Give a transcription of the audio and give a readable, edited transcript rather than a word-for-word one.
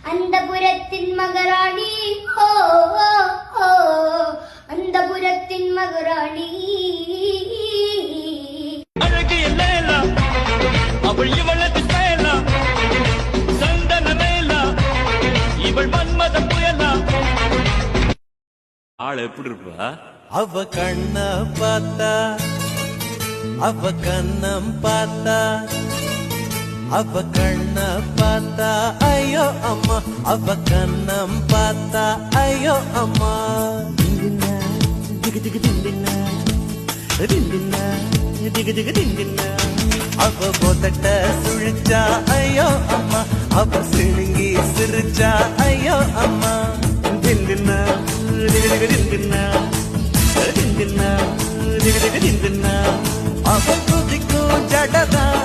அந்தபுரத்தின் மகராணி ஹோ ஹோ, அந்தபுரத்தின் மகராணி. அழகு எல்லாம் அவள் இவளது சேலாம், சந்தன மேலாம் இவள் மன்மத புயலாம். ஆள் எப்படி இருப்பா? அவ கண்ண பார்த்தா, அவ கண்ணம் பார்த்தா, அவ கண்ண பார்த்தா ஐயோ அம்மா, அவ கண்ணம் பார்த்தா ஐயோ அம்மா. திண்டினா திகு திகு திண்டினா, திண்டினா திகு திகு திண்டினா. அவ போதட்ட சுழிச்சா ஐயோ அம்மா, அவ சிணுங்கி சிரிச்சா ஐயோ அம்மா. திண்டினா திகு திகு திண்டினா, திண்டினா திகு திகு திண்டினா. அவ குதிக்கும் ஜடதான்